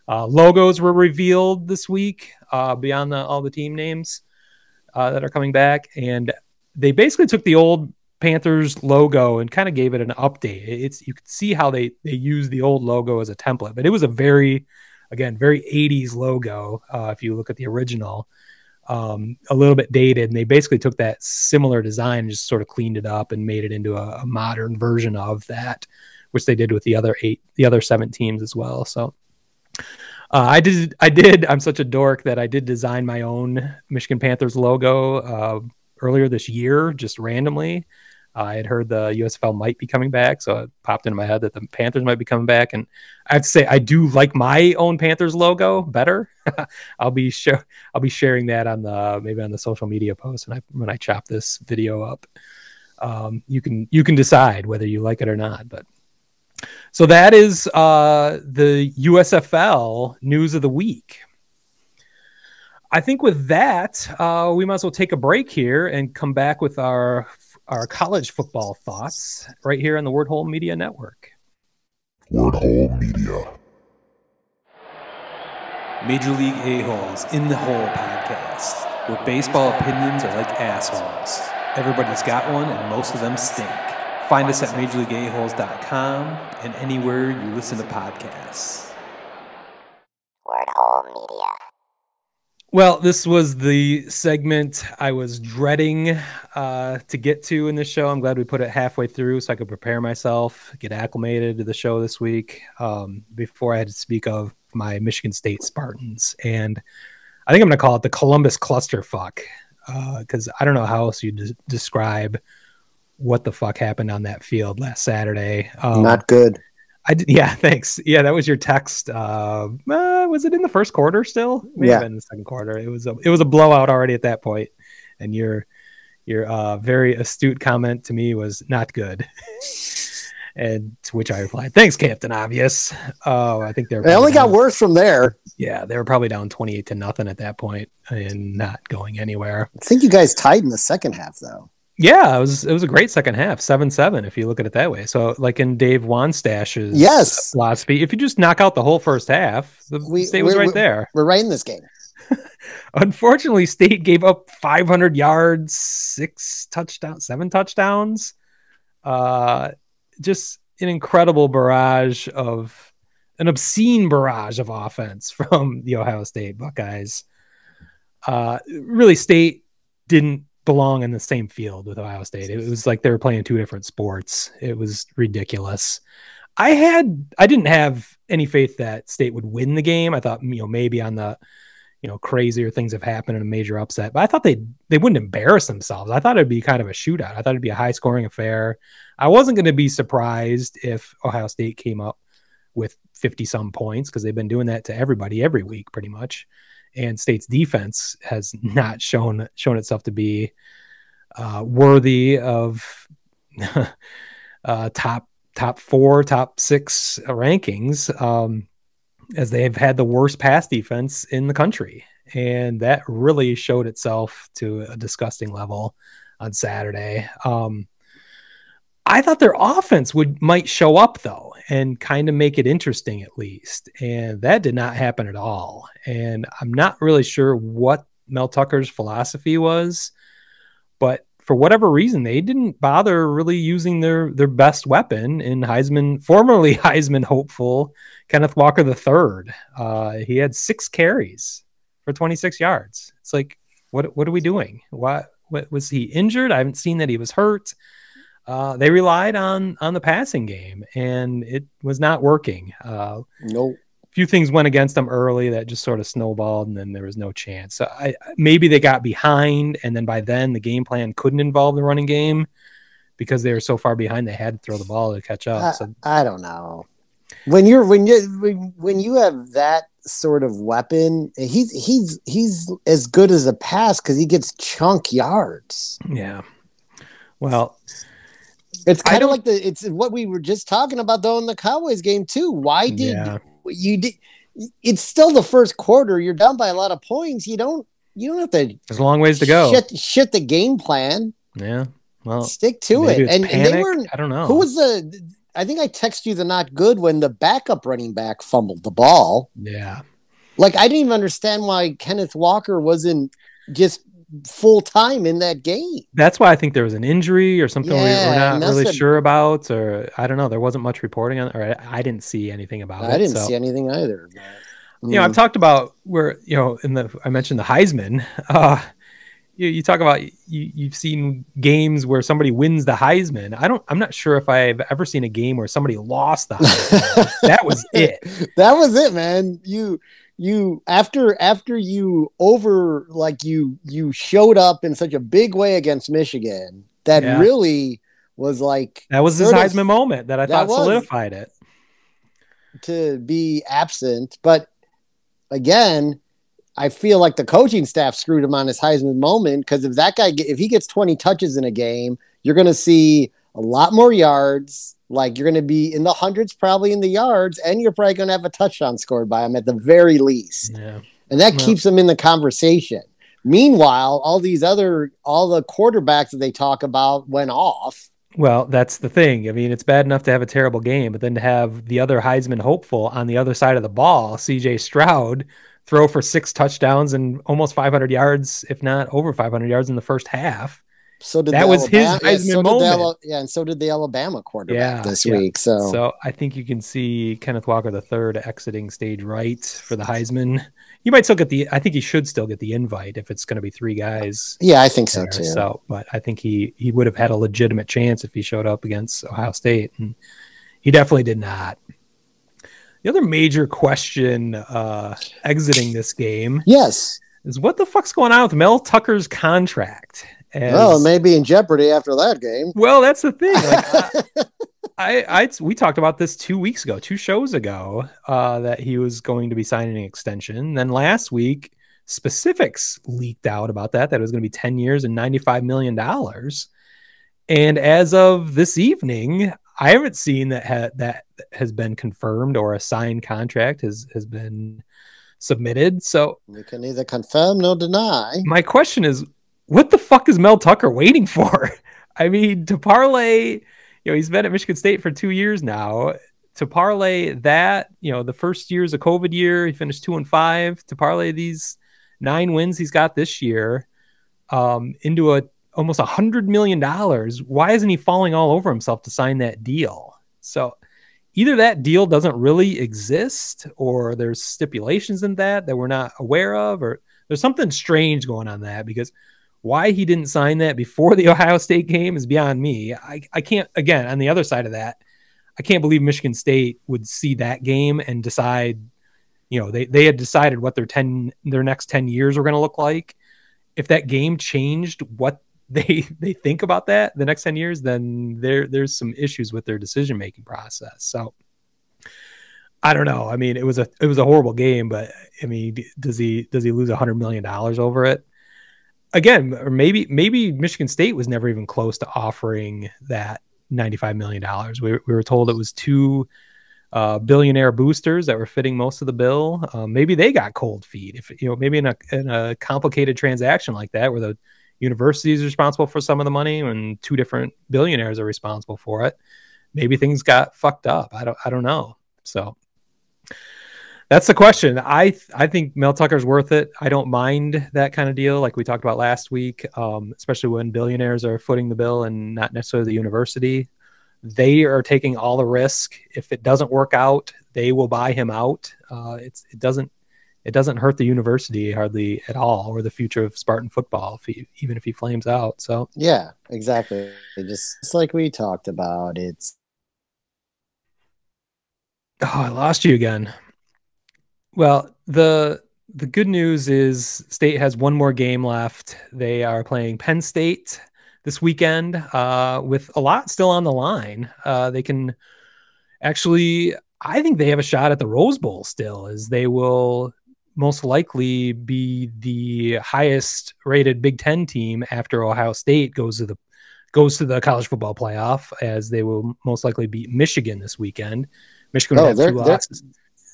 Logos were revealed this week beyond all the team names that are coming back. And they basically took the old Panthers logo and kind of gave it an update. You could see how they used the old logo as a template, but it was a very 80s logo. If you look at the original, a little bit dated, and they basically took that similar design and just sort of cleaned it up and made it into a modern version of that, which they did with the other 7 teams as well. So I did. I'm such a dork that I did design my own Michigan Panthers logo earlier this year, just randomly. I had heard the USFL might be coming back, so it popped into my head that the Panthers might be coming back. And I have to say, I do like my own Panthers logo better. I'll be sharing that on maybe on the social media post when I chop this video up. You can decide whether you like it or not. But so that is the USFL news of the week. I think with that, we might as well take a break here and come back with our college football thoughts right here on the Word Hole Media Network. Word Hole Media. Major League A-Holes in the Hole podcast, where baseball opinions are like assholes. Everybody's got one, and most of them stink. Find us at MajorLeagueAholes.com and anywhere you listen to podcasts. Word Hole Media. Well, this was the segment I was dreading to get to in this show. I'm glad we put it halfway through so I could prepare myself, get acclimated to the show this week before I had to speak of my Michigan State Spartans. And I think I'm going to call it the Columbus clusterfuck because I don't know how else you describe what the fuck happened on that field last Saturday. Not good. Yeah, thanks. Yeah, that was your text. Was it in the first quarter still? Maybe in the second quarter. It was a blowout already at that point. And your very astute comment to me was not good. And to which I replied, "Thanks, Captain Obvious." I think they only got worse from there. Yeah, they were probably down 28-0 at that point and not going anywhere. I think you guys tied in the second half though. Yeah, it was a great second half, 7-7 if you look at it that way. So like in Dave Wanstash's philosophy, if you just knock out the whole first half, the State was right there. We're right in this game. Unfortunately, State gave up 500 yards, 7 touchdowns. Just an obscene barrage of offense from the Ohio State Buckeyes. Really, State didn't belong in the same field with Ohio State. It was like they were playing two different sports. It was ridiculous. I didn't have any faith that State would win the game. I thought, maybe on the, crazier things have happened in a major upset, but I thought they wouldn't embarrass themselves. I thought it'd be kind of a shootout. I thought it'd be a high scoring affair. I wasn't going to be surprised if Ohio State came up with 50 some points because they've been doing that to everybody every week pretty much. And State's defense has not shown itself to be worthy of top 4, top 6 rankings, as they have had the worst pass defense in the country. And that really showed itself to a disgusting level on Saturday. I thought their offense might show up though and kind of make it interesting at least. And that did not happen at all. And I'm not really sure what Mel Tucker's philosophy was, but for whatever reason, they didn't bother really using their best weapon in formerly Heisman hopeful Kenneth Walker III. He had 6 carries for 26 yards. It's like, what are we doing? What was he injured? I haven't seen that he was hurt. They relied on the passing game, and it was not working. Nope. A few things went against them early that just sort of snowballed, and then there was no chance. So maybe they got behind, and then by then the game plan couldn't involve the running game because they were so far behind they had to throw the ball to catch up. I don't know. When you have that sort of weapon, he's as good as a pass because he gets chunk yards. Yeah. Well, it's kind of like it's what we were just talking about though in the Cowboys game too. Why did you did? It's still the first quarter. You're down by a lot of points. You don't have to. There's a long ways to go. Shit the game plan. Yeah. Well, stick to it. And they were. I don't know. Who was I think I texted you the not good when the backup running back fumbled the ball. Yeah. Like I didn't even understand why Kenneth Walker wasn't just full time in that game. That's why I think there was an injury or something we're not really sure about, or I don't know. There wasn't much reporting on, or I didn't see anything about it. I didn't see anything either. I've talked about where I mentioned the Heisman. You talk about you've seen games where somebody wins the Heisman. I'm not sure if I've ever seen a game where somebody lost the Heisman. That was it. That was it, man. you after you you showed up in such a big way against Michigan that really was like that was his Heisman moment that I thought solidified it. To be absent, but again, I feel like the coaching staff screwed him on his Heisman moment, because if he gets 20 touches in a game, you're going to see a lot more yards. Like, you're going to be in the hundreds, probably in the yards, and you're probably going to have a touchdown scored by him at the very least. Yeah. And that keeps him in the conversation. Meanwhile, all the quarterbacks that they talk about went off. Well, that's the thing. I mean, it's bad enough to have a terrible game, but then to have the other Heisman hopeful on the other side of the ball, CJ Stroud, throw for 6 touchdowns and almost 500 yards, if not over 500 yards in the first half. So did that was his Heisman moment. And so did the Alabama quarterback this week. So I think you can see Kenneth Walker III exiting stage right for the Heisman. You might still get I think he should still get the invite if it's going to be 3 guys. Yeah, I think so too. So, but I think he would have had a legitimate chance if he showed up against Ohio State, and he definitely did not. The other major question exiting this game, is what the fuck's going on with Mel Tucker's contract? Well, it may be in jeopardy after that game. Well, that's the thing. Like, we talked about this 2 shows ago, that he was going to be signing an extension. Then last week, specifics leaked out about that it was going to be 10 years and $95 million. And as of this evening, I haven't seen that has been confirmed or a signed contract has been submitted. So we can neither confirm nor deny. My question is, what the fuck is Mel Tucker waiting for? I mean, to parlay, he's been at Michigan State for 2 years now. To parlay that, the first year's a COVID year, he finished 2-5. To parlay these 9 wins he's got this year into almost $100 million. Why isn't he falling all over himself to sign that deal? So either that deal doesn't really exist, or there's stipulations in that we're not aware of, or there's something strange going on that, because why he didn't sign that before the Ohio State game is beyond me. I can't, again, on the other side of that, I can't believe Michigan State would see that game and decide, they had decided what their next 10 years were going to look like. If that game changed what they think about that the next 10 years, then there's some issues with their decision-making process. So I don't know. I mean, it was a horrible game, but I mean, does he lose $100 million over it? Again, or maybe Michigan State was never even close to offering that $95 million. We were told it was 2 billionaire boosters that were fitting most of the bill. Maybe they got cold feet. If maybe in a complicated transaction like that, where the university is responsible for some of the money and 2 different billionaires are responsible for it, maybe things got fucked up. I don't know. So that's the question. I think Mel Tucker's worth it. I don't mind that kind of deal, like we talked about last week, especially when billionaires are footing the bill and not necessarily the university. They are taking all the risk. If it doesn't work out, they will buy him out. It doesn't hurt the university hardly at all, or the future of Spartan football, even if he flames out. So yeah, exactly. Just like we talked about. I lost you again. Well, the good news is State has 1 more game left. They are playing Penn State this weekend with a lot still on the line. They can actually, I think they have a shot at the Rose Bowl still, as they will most likely be the highest rated Big Ten team after Ohio State goes to the college football playoff, as they will most likely beat Michigan this weekend. Michigan would have 2 losses.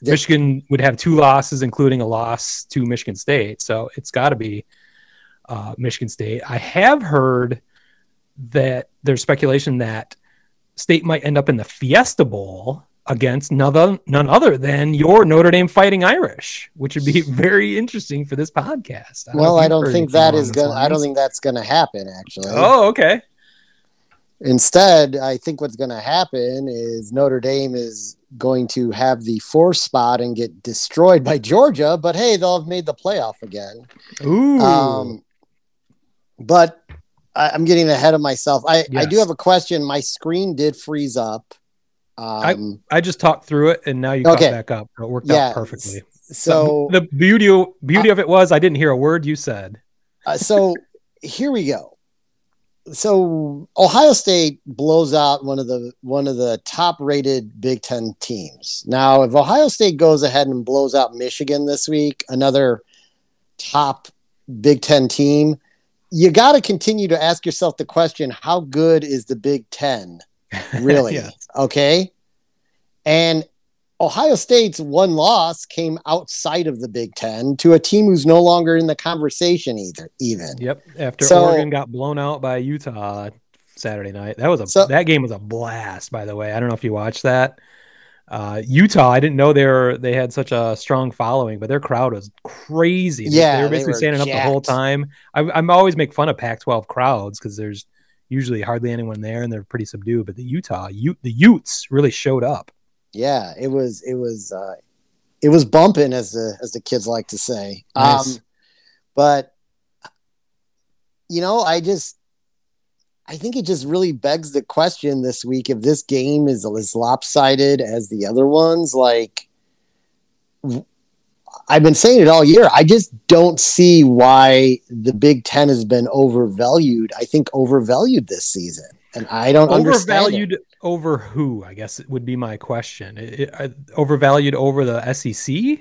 Michigan would have 2 losses, including a loss to Michigan State. So it's got to be Michigan State. I have heard that there's speculation that State might end up in the Fiesta Bowl against none other than your Notre Dame Fighting Irish, which would be very interesting for this podcast. I don't think that's going to happen, actually. Oh, okay. Instead, I think what's going to happen is Notre Dame is going to have the 4th spot and get destroyed by Georgia, but hey, they'll have made the playoff again. Ooh. But I'm getting ahead of myself. I do have a question. My screen did freeze up. I just talked through it, and now you got back up. It worked out perfectly. So the beauty of it was I didn't hear a word you said. So here we go. So Ohio State blows out one of the top rated Big Ten teams. Now, if Ohio State goes ahead and blows out Michigan this week, another top Big Ten team, you got to continue to ask yourself the question, how good is the Big Ten really? Yeah. Okay. And Ohio State's one loss came outside of the Big Ten to a team who's no longer in the conversation even. Yep. After Oregon got blown out by Utah Saturday night. That game was a blast, by the way. I don't know if you watched that. Utah, I didn't know they had such a strong following, but their crowd was crazy. Yeah, they were basically standing up the whole time. I'm always make fun of Pac-12 crowds because there's usually hardly anyone there and they're pretty subdued. But the Utes really showed up. Yeah, it was bumping, as the kids like to say. Nice. But I think it just really begs the question this week, if this game is as lopsided as the other ones. Like, I've been saying it all year, I just don't see why the Big Ten has been overvalued. I think overvalued this season, and I don't understand it. Over who, I guess it would be my question. Overvalued over the SEC,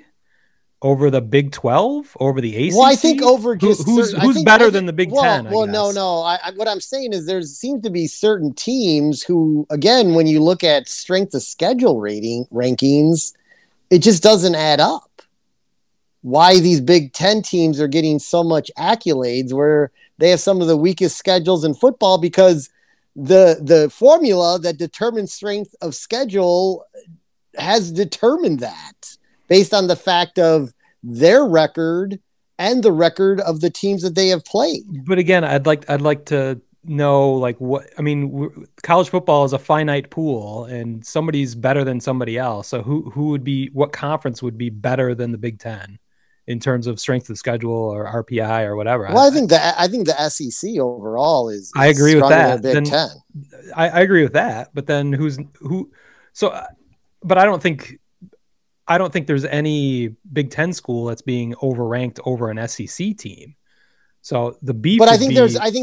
over the Big 12, over the ACC. Well, I think over just who's better than the Big 10. Well, no. What I'm saying is there seems to be certain teams who, again, when you look at strength of schedule rankings, it just doesn't add up. Why these Big 10 teams are getting so much accolades where they have some of the weakest schedules in football, because the formula that determines strength of schedule has determined that based on the fact of their record and the record of the teams that they have played. But again, I'd like to know, like, what I mean. College football is a finite pool, and somebody's better than somebody else. So what conference would be better than the Big Ten in terms of strength of schedule or RPI or whatever? Well, I think the SEC overall is I agree with that. Big Ten. I agree with that. But then who? So, but I don't think there's any Big Ten school that's being overranked over an SEC team. So the beef. But I think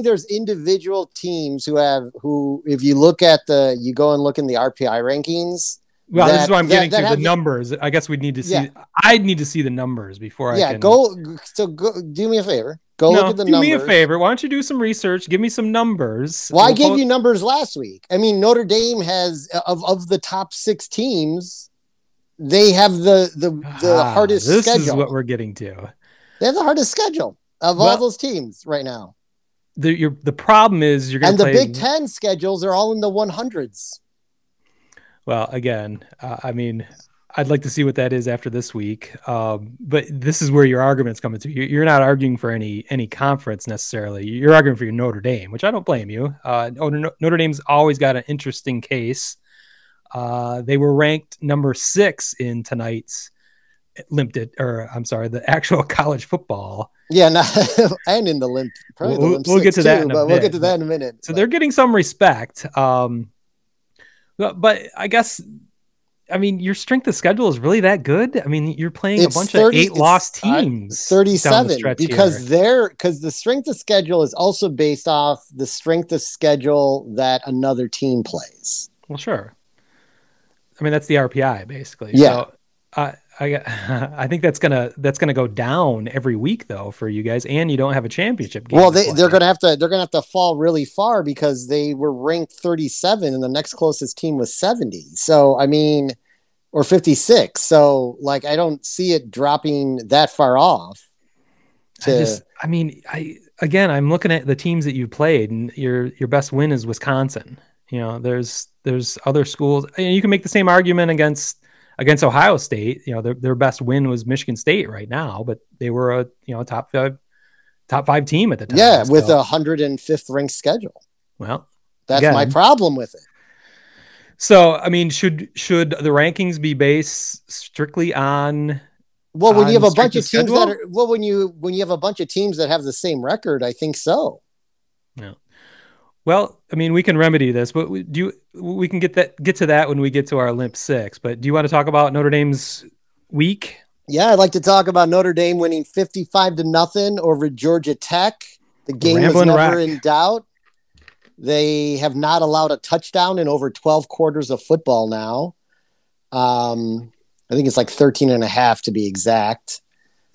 there's individual teams who if you look at you go and look in the RPI rankings. Well, this is what I'm getting to, the numbers. I guess we'd need to see. Yeah. I'd need to see the numbers before I can. Go. Do me a favor. Look at the numbers. Do me a favor. Why don't you do some research? Give me some numbers. Well, I gave you numbers last week. I mean, Notre Dame has of the top 6 teams, they have the hardest schedule. This is what we're getting to. They have the hardest schedule of all those teams right now. The problem is you're going to play. And the Big Ten schedules are all in the 100s. Well, again, I mean, I'd like to see what that is after this week. But this is where your argument's coming to. You're not arguing for any conference necessarily. You're arguing for your Notre Dame, which I don't blame you. Notre Dame's always got an interesting case. They were ranked number 6 in tonight's the actual college football. Yeah, and in the Limp. We'll get to that. We'll get to that in a minute. So they're getting some respect. But I guess, I mean, your strength of schedule is really that good. I mean, you're playing a bunch of 8-loss teams. 37 because the strength of schedule is also based off the strength of schedule that another team plays. Well, sure. I mean, that's the RPI basically. Yeah. So I think that's gonna go down every week though for you guys, and you don't have a championship game. Well, they're gonna have to fall really far because they were ranked 37 and the next closest team was 70. So I mean, or 56. So like, I don't see it dropping that far off. I'm looking at the teams that you played, and your best win is Wisconsin. You know, there's other schools, and you can make the same argument against Ohio State. You know, their best win was Michigan State right now, but they were a top five team at the time. Yeah, with a 105th ranked schedule. Well, that's my problem with it. So, I mean, should the rankings be based strictly on? Well, when you have a bunch of teams when you have a bunch of teams that have the same record, I think so. Yeah. Well, I mean, we can remedy this, but we can get to that when we get to our Limp Six. But do you want to talk about Notre Dame's week? Yeah, I'd like to talk about Notre Dame winning 55-0 over Georgia Tech. The game was never in doubt. They have not allowed a touchdown in over 12 quarters of football now. I think it's like 13.5 to be exact.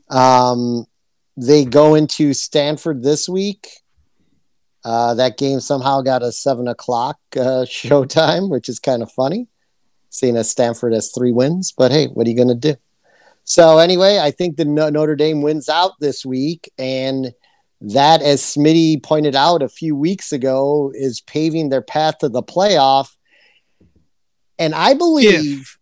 They go into Stanford this week. That game somehow got a 7:00 showtime, which is kind of funny, seeing as Stanford has 3 wins. But hey, what are you going to do? So anyway, I think the Notre Dame wins out this week, and that, as Smitty pointed out a few weeks ago, is paving their path to the playoff. And I believe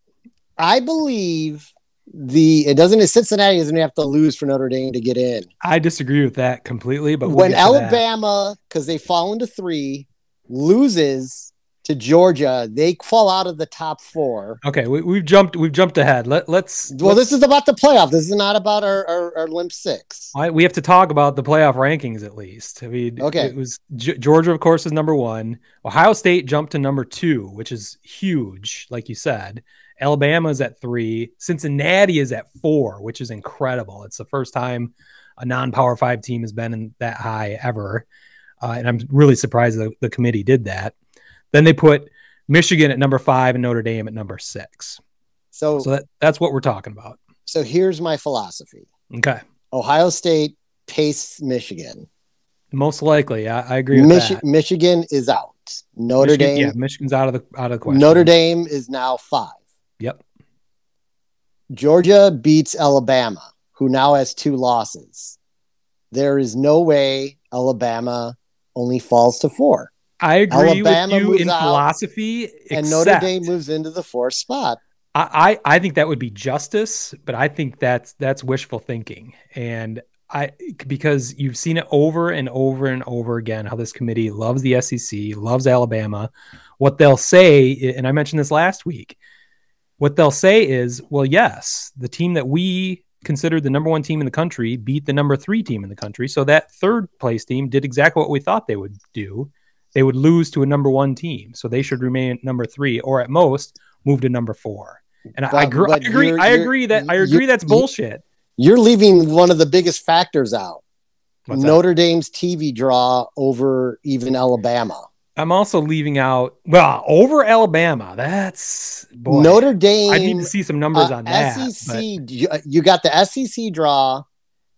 Cincinnati doesn't have to lose for Notre Dame to get in. I disagree with that completely. But when Alabama, because they fall into 3, loses to Georgia, they fall out of the top 4. Okay, we've jumped ahead. Let's. This is about the playoff. This is not about our Limp Six. We have to talk about the playoff rankings at least. I mean, okay. It was Georgia, of course, is number 1. Ohio State jumped to number 2, which is huge, like you said. Alabama is at 3. Cincinnati is at 4, which is incredible. It's the first time a non-Power 5 team has been in that high ever, and I'm really surprised the committee did that. Then they put Michigan at number 5 and Notre Dame at number 6. So that's what we're talking about. So here's my philosophy. Okay. Ohio State pastes Michigan. Most likely. I agree with that. Michigan is out. Notre Dame. Yeah, Michigan's out of the question. Notre Dame is now 5. Yep. Georgia beats Alabama, who now has 2 losses. There is no way Alabama only falls to 4. I agree Alabama with you in out, philosophy, and Notre Dame moves into the 4th spot. I think that would be justice, but I think that's wishful thinking, and because you've seen it over and over and over again how this committee loves the SEC, loves Alabama. What they'll say, and I mentioned this last week, what they'll say is, well, yes, the team that we considered the number 1 team in the country beat the number 3 team in the country, so that 3rd place team did exactly what we thought they would do. They would lose to a number 1 team, so they should remain at number 3, or at most move to number 4. And I agree that's bullshit. You're leaving one of the biggest factors out. What's Notre that? Dame's TV draw over even Alabama. I'm also leaving out over Alabama. That's Notre Dame. I need to see some numbers on that. SEC. You got the SEC draw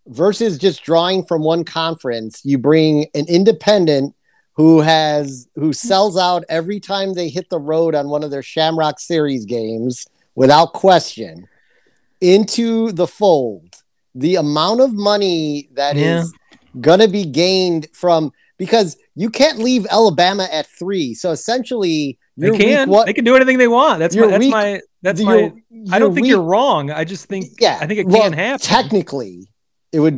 versus just drawing from one conference. You bring an independent who sells out every time they hit the road on one of their Shamrock Series games without question into the fold. The amount of money that is going to be gained from, because you can't leave Alabama at 3. So essentially they can do anything they want. I don't think you're wrong. I just think, I think it can happen. Technically it would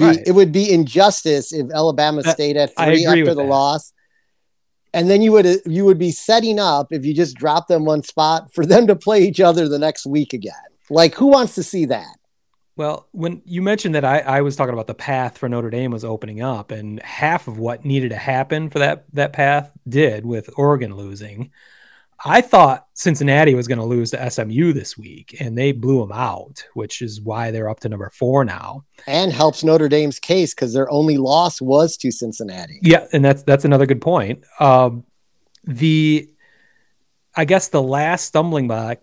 be injustice if Alabama stayed at 3 after the loss. And then you would be setting up, if you just drop them one spot, for them to play each other the next week again. Like, who wants to see that? Well, when you mentioned that, I was talking about the path for Notre Dame was opening up, and half of what needed to happen for that path did with Oregon losing. I thought Cincinnati was going to lose to SMU this week, and they blew them out, which is why they're up to number 4 now. And helps Notre Dame's case because their only loss was to Cincinnati. Yeah, and that's another good point. I guess the last stumbling block,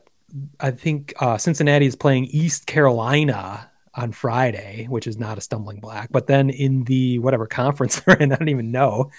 I think Cincinnati is playing East Carolina on Friday, which is not a stumbling block. But then in the whatever conference they're in, I don't even know.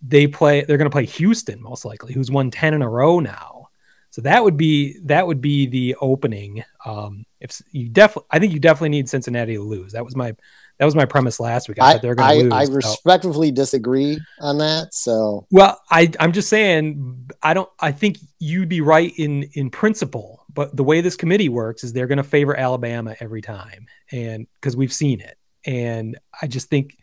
They're going to play Houston most likely, who's won 10 in a row now. So that would be the opening. I think you definitely need Cincinnati to lose. That was my premise last week. I thought they're going to lose. I respectfully disagree on that. So, well, I'm just saying, I think you'd be right in principle, but the way this committee works is they're going to favor Alabama every time. And because we've seen it, and I just think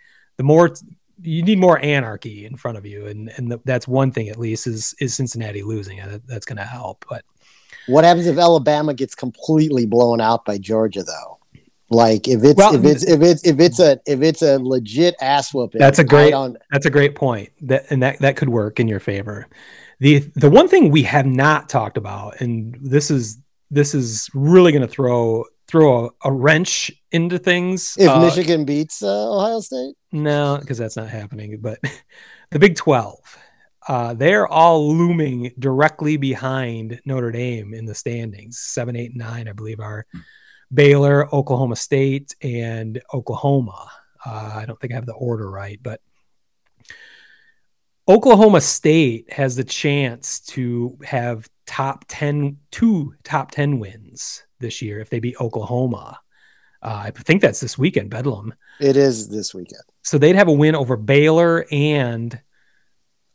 you need more anarchy in front of you. And that's one thing, at least, is Cincinnati losing. That's going to help. But what happens if Alabama gets completely blown out by Georgia, though? Like if it's a legit ass whooping. That's a great point. That could work in your favor. The one thing we have not talked about, and this is really going to throw throw a wrench into things. If Michigan beats Ohio State? No, because that's not happening. But the Big 12, they're all looming directly behind Notre Dame in the standings. 7, 8, and 9, I believe, are Baylor, Oklahoma State, and Oklahoma. I don't think I have the order right, but Oklahoma State has the chance to have two top 10 wins this year if they beat Oklahoma. I think that's this weekend, Bedlam. It is this weekend. So they'd have a win over Baylor and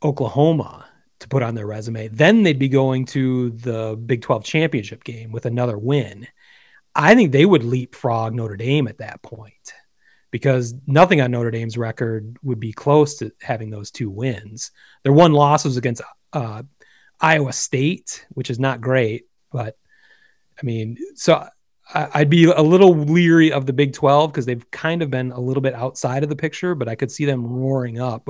Oklahoma to put on their resume. Then they'd be going to the Big 12 championship game with another win. I think they would leapfrog Notre Dame at that point, because nothing on Notre Dame's record would be close to having those 2 wins. Their one loss was against Iowa State, which is not great, but I mean, so I'd be a little leery of the Big 12 because they've kind of been a little bit outside of the picture, but I could see them roaring up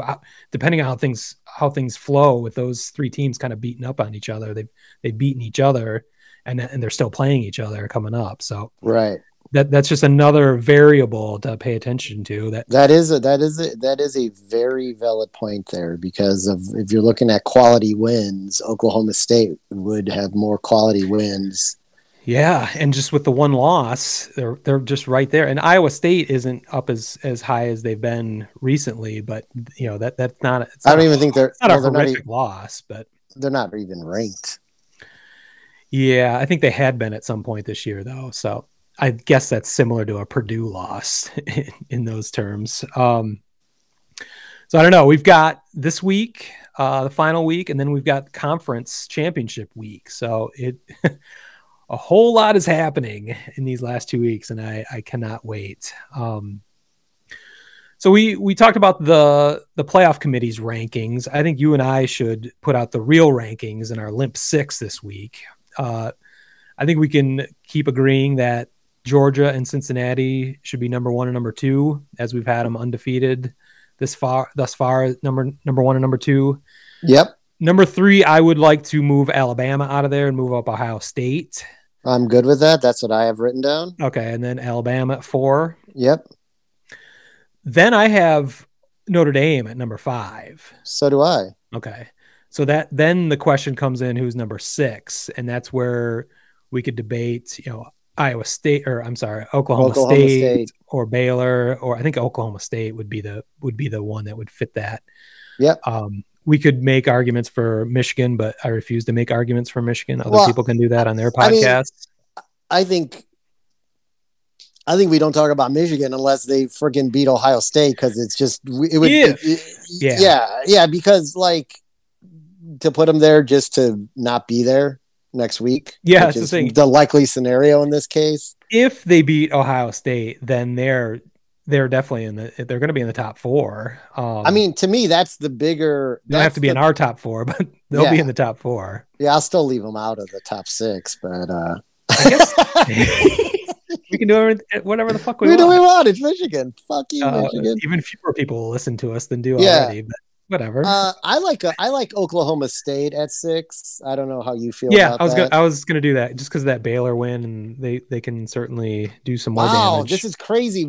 depending on how things flow with those 3 teams kind of beating up on each other. They've beaten each other and they're still playing each other coming up. So right. That's just another variable to pay attention to. That is a very valid point there, because if you're looking at quality wins, Oklahoma State would have more quality wins. Yeah, and just with the one loss, they're just right there. And Iowa State isn't up as high as they've been recently, but you know that's not. I don't even think they're not a horrific loss, but they're not even ranked. Yeah, I think they had been at some point this year, though. So I guess that's similar to a Purdue loss in those terms. So I don't know. We've got this week, the final week, and then we've got conference championship week. So a whole lot is happening in these last 2 weeks, and I cannot wait. So we talked about the playoff committee's rankings. I think you and I should put out the real rankings in our Limp Six this week. I think we can keep agreeing that Georgia and Cincinnati should be number 1 and number 2, as we've had them undefeated thus far. Number 1 and number 2. Yep. Number 3, I would like to move Alabama out of there and move up Ohio State. I'm good with that. That's what I have written down. Okay, and then Alabama at 4. Yep. Then I have Notre Dame at number 5. So do I. Okay. So then the question comes in, who's number 6, and that's where we could debate, Oklahoma State or Baylor, or I think Oklahoma State would be the one that would fit that. Yep. We could make arguments for Michigan, but I refuse to make arguments for Michigan. Other people can do that on their podcasts. I think we don't talk about Michigan unless they freaking beat Ohio State, because it's just because like to put them there just to not be there next week. Yeah, that's the thing. The likely scenario in this case. If they beat Ohio State, then they're definitely they're going to be in the top 4. I mean, to me, that's the bigger. They don't have to be in our top 4, but they'll be in the top 4. Yeah, I'll still leave them out of the top 6, but I guess we can do whatever the fuck we want. Do we want? It's Michigan. Fuck you, Michigan. Even fewer people will listen to us than do already, but whatever. I like Oklahoma State at 6. I don't know how you feel. Yeah, about that. I was gonna do that just because of that Baylor win, and they can certainly do some more damage. Wow, this is crazy.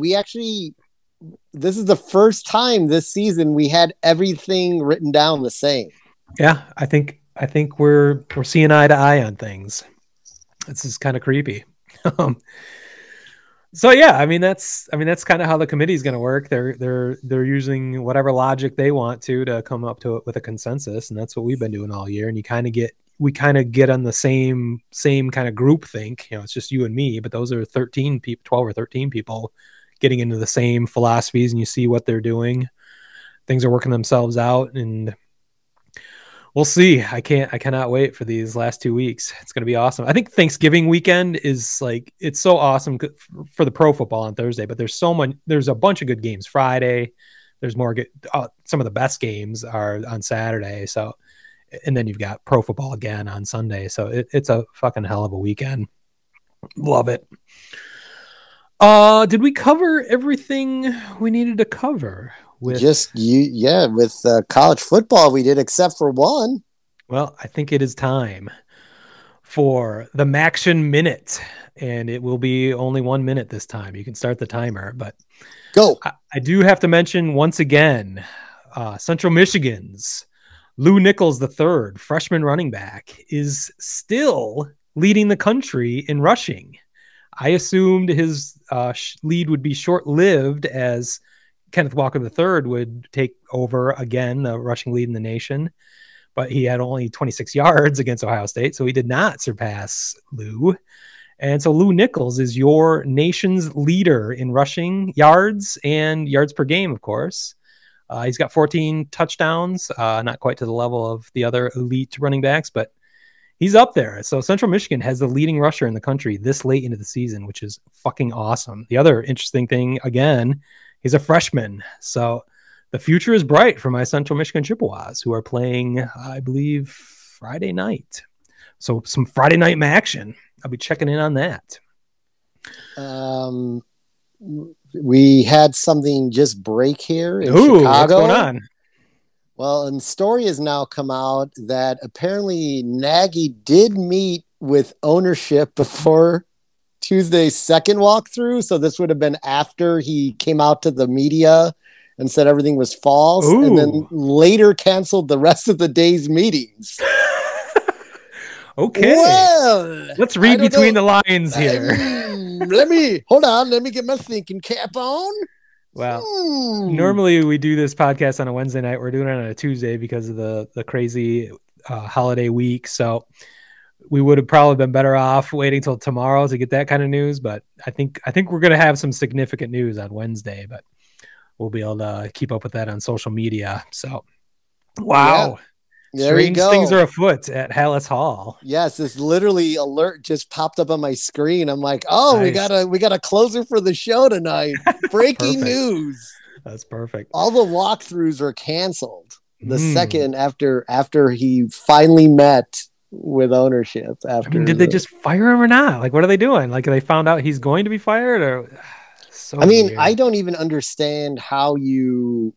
This is the first time this season we had everything written down the same. Yeah, I think we're seeing eye to eye on things. This is kind of creepy. So yeah, I mean that's kind of how the committee is going to work. They're using whatever logic they want to come up to it with a consensus, and that's what we've been doing all year. And we kind of get on the same kind of group think. It's just you and me, but those are 13 people, 12 or 13 people getting into the same philosophies, and you see what they're doing. Things are working themselves out, and we'll see. I cannot wait for these last 2 weeks. It's going to be awesome. I think Thanksgiving weekend is it's so awesome for the pro football on Thursday, but there's a bunch of good games Friday. There's more good. Some of the best games are on Saturday. So, and then you've got pro football again on Sunday. So it's a fucking hell of a weekend. Love it. Did we cover everything we needed to cover? With college football we did, except for one. Well, I think it is time for the Maxim Minute. And it will be only 1 minute this time. You can start the timer, but go. I do have to mention once again, Central Michigan's Lew Nichols III, freshman running back, is still leading the country in rushing. I assumed his lead would be short-lived as Kenneth Walker III would take over again the rushing lead in the nation, but he had only 26 yards against Ohio State, so he did not surpass Lew. And so Lew Nichols is your nation's leader in rushing yards and yards per game, of course. He's got 14 touchdowns, not quite to the level of the other elite running backs, but he's up there. So Central Michigan has the leading rusher in the country this late into the season, which is fucking awesome. The other interesting thing, again, he's a freshman. So the future is bright for my Central Michigan Chippewas, who are playing, I believe, Friday night. So some Friday night action. I'll be checking in on that. We had something just break here in Chicago. What's going on? Well, and story has now come out that apparently Nagy did meet with ownership before Tuesday's second walkthrough. So this would have been after he came out to the media and said everything was false. Ooh. And then later canceled the rest of the day's meetings. Okay. Well, let's read between the lines here. Let me get my thinking cap on. Well, normally we do this podcast on a Wednesday night. We're doing it on a Tuesday because of the crazy holiday week. So we would have probably been better off waiting till tomorrow to get that kind of news. But I think we're going to have some significant news on Wednesday, but we'll be able to keep up with that on social media. So, wow. Yeah. There Strange you go. things are afoot at Hallis Hall. Yes, this literally alert just popped up on my screen. I'm like, oh, Nice. we got a closer for the show tonight. Breaking news. That's perfect. All the walkthroughs are canceled the second after he finally met with ownership. Did they just fire him or not? Like, what are they doing? Like, they found out he's going to be fired, or weird. I don't even understand how you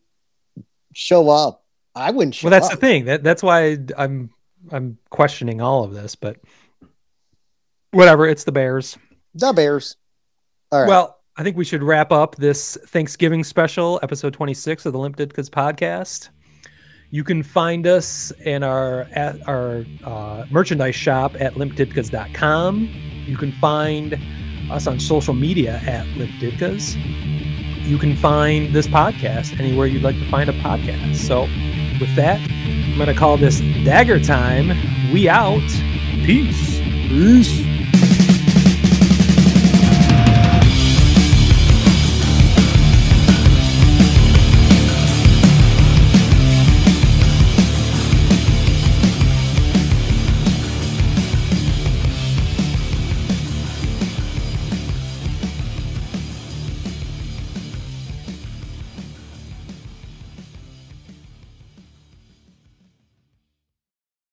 show up. I wouldn't show up. Well, that's the thing. That's why I'm questioning all of this, but whatever. It's the Bears. The Bears. All right. Well, I think we should wrap up this Thanksgiving special, episode 26 of the Limp Ditkas podcast. You can find us in our merchandise shop at limpditkas.com. You can find us on social media at Limp Ditkas. You can find this podcast anywhere you'd like to find a podcast. So with that, I'm going to call this Dagger Time. We out. Peace. Peace.